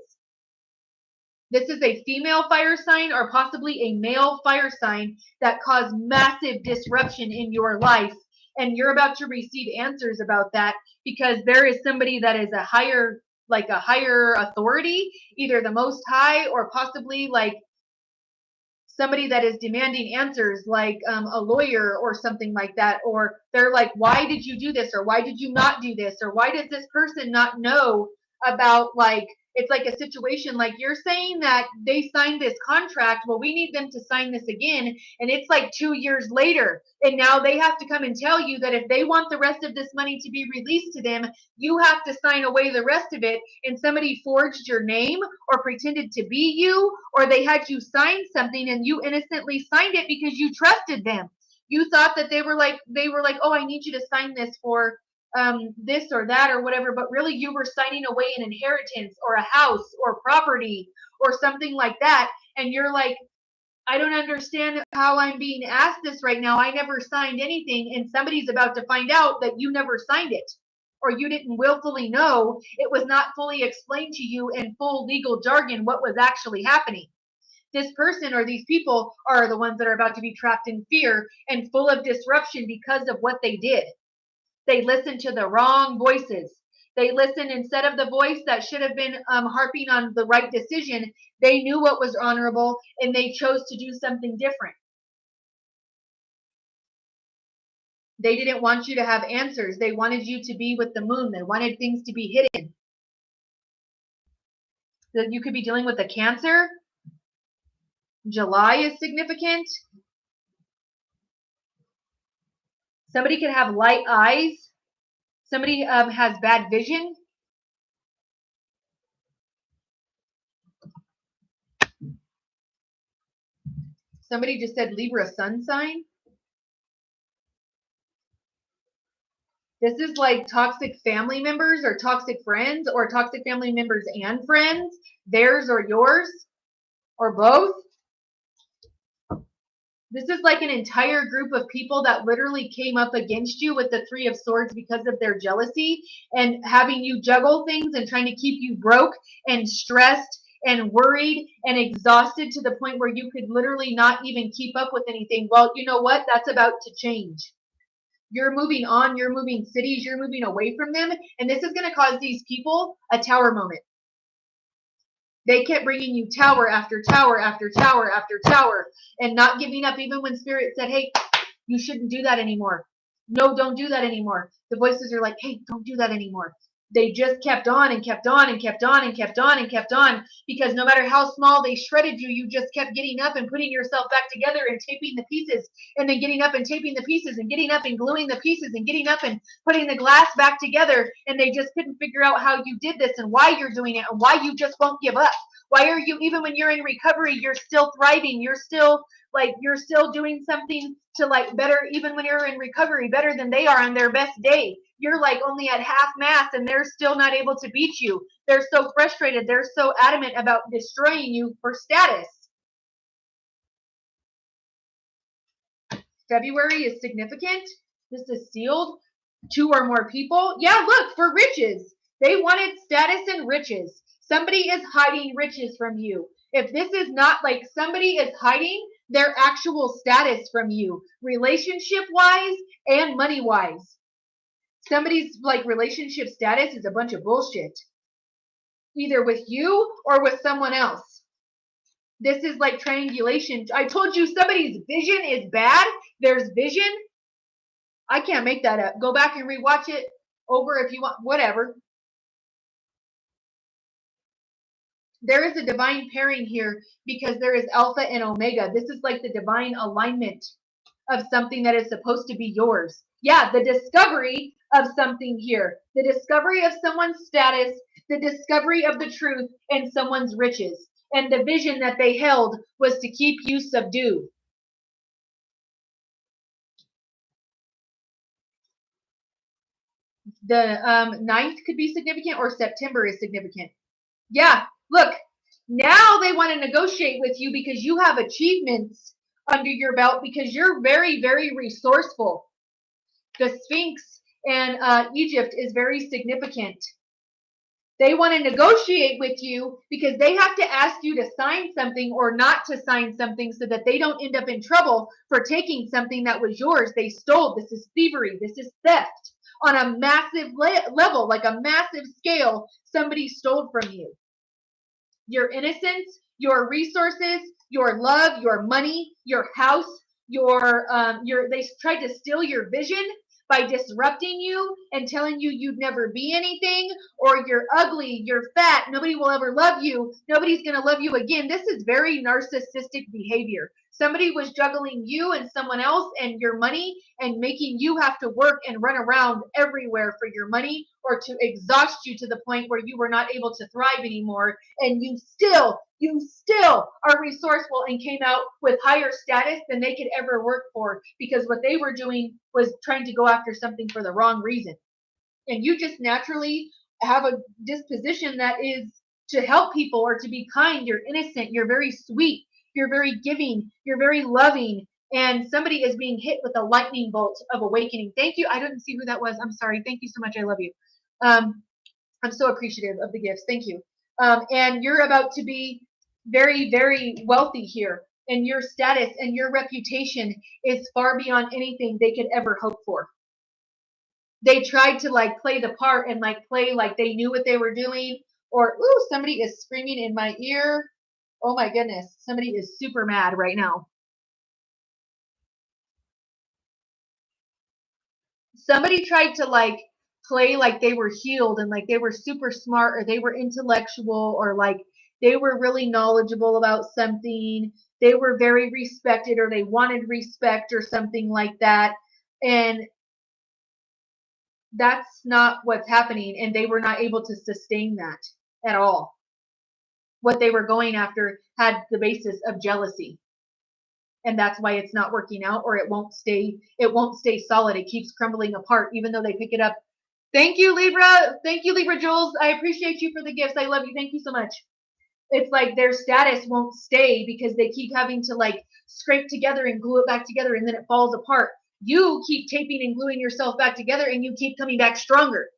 This is a female fire sign, or possibly a male fire sign, that caused massive disruption in your life. And you're about to receive answers about that, because there is somebody that is a higher authority, either the Most High, or possibly like somebody that is demanding answers, like a lawyer or something like that. Or they're like, why did you do this? Or why did you not do this? Or why does this person not know about, like, it's like a situation like you're saying that they signed this contract. Well, we need them to sign this again. And it's like 2 years later. And now they have to come and tell you that if they want the rest of this money to be released to them, you have to sign away the rest of it. And somebody forged your name or pretended to be you, or they had you sign something and you innocently signed it because you trusted them. You thought that they were like, oh, I need you to sign this for this or that or whatever, but really you were signing away an inheritance or a house or property or something like that. And you're like, I don't understand how I'm being asked this right now. I never signed anything. And somebody's about to find out that you never signed it, or you didn't willfully know. It was not fully explained to you in full legal jargon what was actually happening. This person or these people are the ones that are about to be trapped in fear and full of disruption because of what they did. They listened to the wrong voices. They listened, instead of the voice that should have been harping on the right decision, they knew what was honorable and they chose to do something different. They didn't want you to have answers. They wanted you to be with the moon. They wanted things to be hidden. That you could be dealing with a Cancer. July is significant. Somebody could have light eyes. Somebody has bad vision. Somebody just said Libra sun sign. This is like toxic family members or toxic friends, or toxic family members and friends, theirs or yours, or both. This is like an entire group of people that literally came up against you with the Three of Swords because of their jealousy and having you juggle things and trying to keep you broke and stressed and worried and exhausted to the point where you could literally not even keep up with anything. Well, you know what? That's about to change. You're moving on, you're moving cities, you're moving away from them. And this is going to cause these people a tower moment. They kept bringing you tower after tower after tower after tower and not giving up even when spirit said, hey, you shouldn't do that anymore. No, don't do that anymore. The voices are like, hey, don't do that anymore. They just kept on and kept on and kept on and kept on and kept on because no matter how small they shredded you, you just kept getting up and putting yourself back together and taping the pieces and then getting up and taping the pieces and getting up and gluing the pieces and getting up and putting the glass back together. And they just couldn't figure out how you did this and why you're doing it and why you just won't give up. Why are you, even when you're in recovery, you're still thriving. You're still doing something to like better, even when you're in recovery, better than they are on their best day. You're like only at half mast and they're still not able to beat you. They're so frustrated. They're so adamant about destroying you for status. February is significant. This is sealed. 2 or more people. Yeah, look, for riches. They wanted status and riches. Somebody is hiding riches from you. If this is not like somebody is hiding their actual status from you, relationship wise and money wise. Somebody's like relationship status is a bunch of bullshit. Either with you or with someone else. This is like triangulation. I told you somebody's vision is bad. There's vision. I can't make that up. Go back and rewatch it over if you want, whatever. There is a divine pairing here because there is Alpha and Omega. This is like the divine alignment of something that is supposed to be yours. Yeah, the discovery of something here. The discovery of someone's status, the discovery of the truth and someone's riches. And the vision that they held was to keep you subdued. The 9th could be significant or September is significant. Yeah, look, now they want to negotiate with you because you have achievements under your belt because you're very, very resourceful. The Sphinx and Egypt is very significant. They want to negotiate with you because they have to ask you to sign something or not to sign something so that they don't end up in trouble for taking something that was yours. They stole. This is thievery. This is theft on a massive level, like a massive scale. Somebody stole from you. Your innocence, your resources, your love, your money, your house, they tried to steal your vision by disrupting you and telling you you'd never be anything, or you're ugly, you're fat, nobody will ever love you, nobody's going to love you again. This is very narcissistic behavior. Somebody was juggling you and someone else and your money and making you have to work and run around everywhere for your money or to exhaust you to the point where you were not able to thrive anymore. And you still are resourceful and came out with higher status than they could ever work for because what they were doing was trying to go after something for the wrong reason. And you just naturally have a disposition that is to help people or to be kind. You're innocent. You're very sweet. You're very giving. You're very loving. And somebody is being hit with a lightning bolt of awakening. Thank you. I didn't see who that was. I'm sorry. Thank you so much. I love you. I'm so appreciative of the gifts. Thank you. And you're about to be very, very wealthy here. And your status and your reputation is far beyond anything they could ever hope for. They tried to like play the part and like play like they knew what they were doing. Or, ooh, somebody is screaming in my ear. Oh my goodness. Somebody is super mad right now. Somebody tried to like play like they were healed and like they were super smart or they were intellectual or like they were really knowledgeable about something. They were very respected or they wanted respect or something like that. And that's not what's happening. And they were not able to sustain that at all. What they were going after had the basis of jealousy. And that's why it's not working out or it won't stay solid. It keeps crumbling apart even though they pick it up. Thank you, Libra. Thank you, Libra Jules. I appreciate you for the gifts. I love you. Thank you so much. It's like their status won't stay because they keep having to like scrape together and glue it back together and then it falls apart. You keep taping and gluing yourself back together and you keep coming back stronger.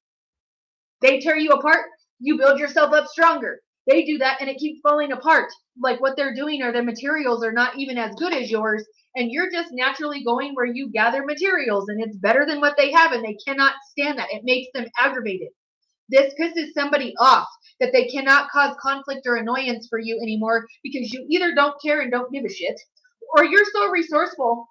They tear you apart, you build yourself up stronger. They do that and it keeps falling apart. Like what they're doing or their materials are not even as good as yours. And you're just naturally going where you gather materials and it's better than what they have and they cannot stand that. It makes them aggravated. This pisses somebody off that they cannot cause conflict or annoyance for you anymore because you either don't care and don't give a shit, or you're so resourceful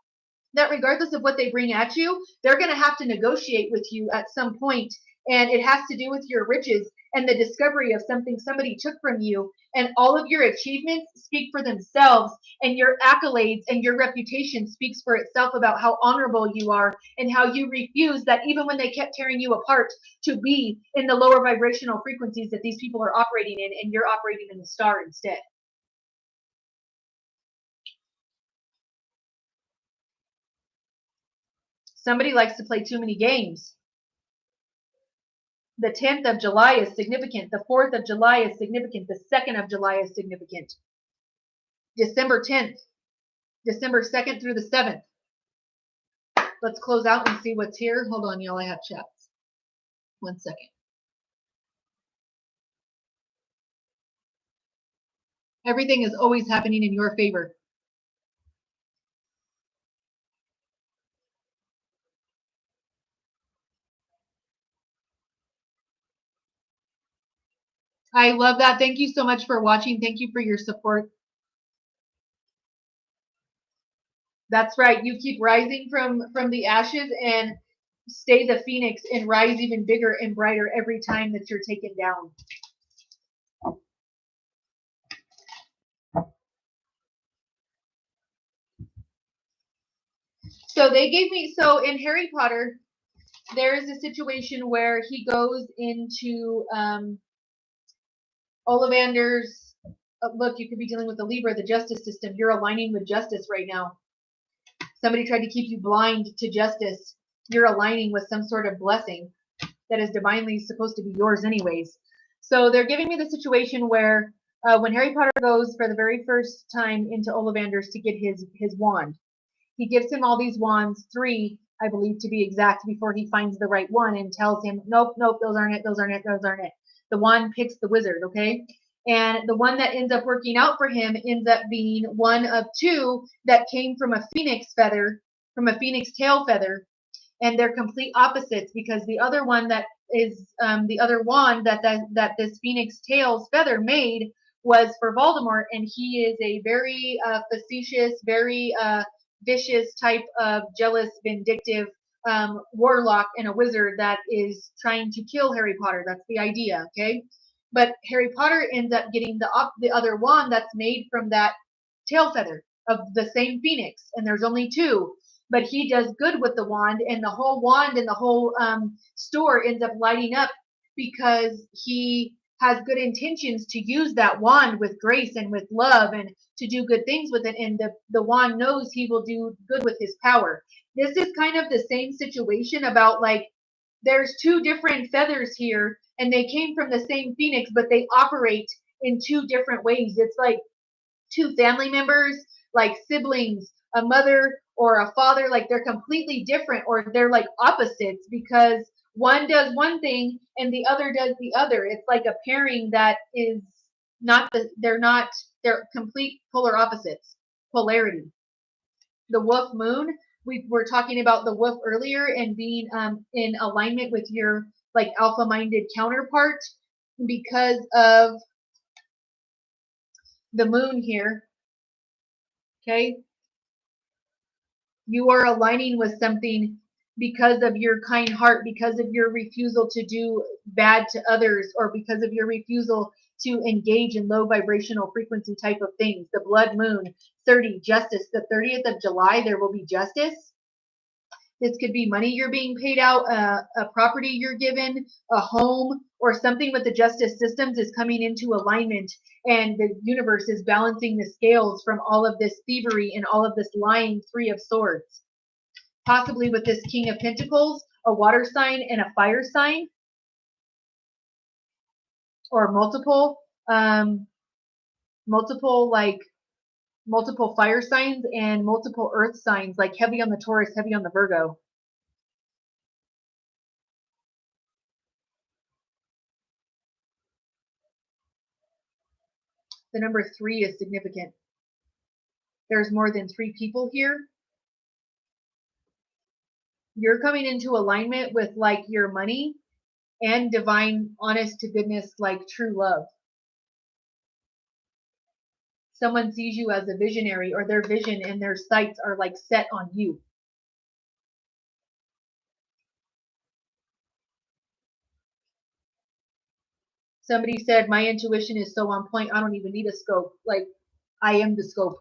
that regardless of what they bring at you, they're going to have to negotiate with you at some point, and it has to do with your riches and the discovery of something somebody took from you, and all of your achievements speak for themselves, and your accolades and your reputation speaks for itself about how honorable you are and how you refuse that even when they kept tearing you apart to be in the lower vibrational frequencies that these people are operating in, and you're operating in the star instead. Somebody likes to play too many games. The 10th of July is significant. The 4th of July is significant. The 2nd of July is significant. December 10th, December 2nd through the 7th. Let's close out and see what's here. Hold on, y'all. I have chats. 1 second. Everything is always happening in your favor. I love that. Thank you so much for watching. Thank you for your support. That's right. You keep rising from the ashes and stay the phoenix and rise even bigger and brighter every time that you're taken down. So they gave me, so in Harry Potter, there is a situation where he goes into Ollivander's, look, you could be dealing with the Libra, the justice system. You're aligning with justice right now. Somebody tried to keep you blind to justice. You're aligning with some sort of blessing that is divinely supposed to be yours anyways. So they're giving me the situation where when Harry Potter goes for the very first time into Ollivander's to get his wand, he gives him all these wands, 3, I believe to be exact, before he finds the right one and tells him, nope, nope, those aren't it, those aren't it, those aren't it. The wand picks the wizard, okay? And the one that ends up working out for him ends up being one of 2 that came from a phoenix feather, from a phoenix tail feather, and they're complete opposites because the other one that is the other wand that this phoenix tails feather made was for Voldemort, and he is a very facetious, very vicious type of jealous, vindictive warlock and a wizard that is trying to kill Harry Potter. That's the idea, okay? But Harry Potter ends up getting the other wand that's made from that tail feather of the same phoenix, and there's only 2. But he does good with the wand, and the whole wand and the whole store ends up lighting up because he has good intentions to use that wand with grace and with love and to do good things with it, and the wand knows he will do good with his power. This is kind of the same situation about, like, there's 2 different feathers here and they came from the same phoenix, but they operate in 2 different ways. It's like 2 family members, like siblings, a mother or a father, like they're completely different, or they're like opposites because one does one thing and the other does the other. It's like a pairing that is not they're complete polar opposites, polarity. The wolf moon, we were talking about the wolf earlier and being in alignment with your like alpha minded counterpart because of the moon here. Okay, you are aligning with something because of your kind heart, because of your refusal to do bad to others, or because of your refusal to engage in low vibrational frequency type of things. The blood moon, 30, justice. The 30th of July, there will be justice. This could be money you're being paid out, a property you're given, a home, or something with the justice systems is coming into alignment, and the universe is balancing the scales from all of this thievery and all of this lying 3 of swords. Possibly with this King of Pentacles, a water sign and a fire sign, or multiple fire signs and multiple earth signs, like heavy on the Taurus, heavy on the Virgo. The number 3 is significant. There's more than 3 people here. You're coming into alignment with like your money and divine, honest to goodness, like true love. Someone sees you as a visionary, or their vision and their sights are like set on you. Somebody said, my intuition is so on point, I don't even need a scope. Like, I am the scope.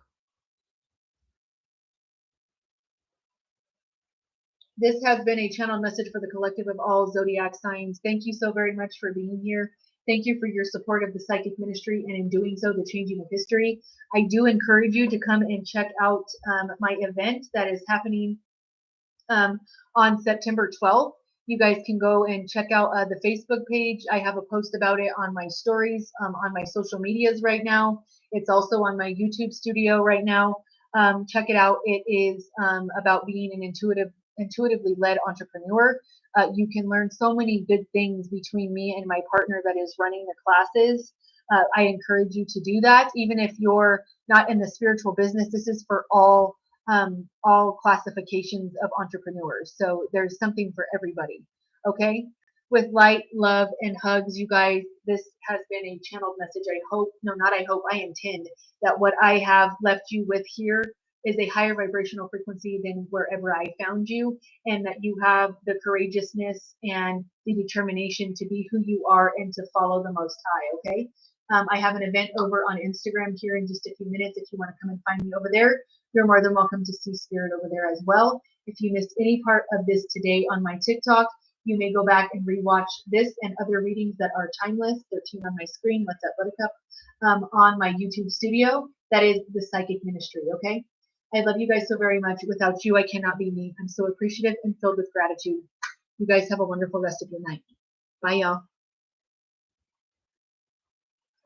This has been a channel message for the collective of all zodiac signs. Thank you so very much for being here. Thank you for your support of the psychic ministry, and in doing so, the changing of history. I do encourage you to come and check out my event that is happening on September 12th. You guys can go and check out the Facebook page. I have a post about it on my stories, on my social medias right now. It's also on my YouTube studio right now. Check it out. It is about being an intuitively led entrepreneur. You can learn so many good things between me and my partner that is running the classes. I encourage you to do that, even if you're not in the spiritual business. This is for all classifications of entrepreneurs. So there's something for everybody. Okay. With light, love, and hugs, you guys, this has been a channeled message. I hope, no, not I hope, I intend that what I have left you with here is a higher vibrational frequency than wherever I found you, and that you have the courageousness and the determination to be who you are and to follow the Most High. Okay. I have an event over on Instagram here in just a few minutes. If you want to come and find me over there, you're more than welcome to see Spirit over there as well. If you missed any part of this today on my TikTok, you may go back and rewatch this and other readings that are timeless. 13 on my screen. What's up, Buttercup? On my YouTube studio. That is the Psychic Ministry. Okay. I love you guys so very much. Without you, I cannot be me. I'm so appreciative and filled with gratitude. You guys have a wonderful rest of your night. Bye, y'all.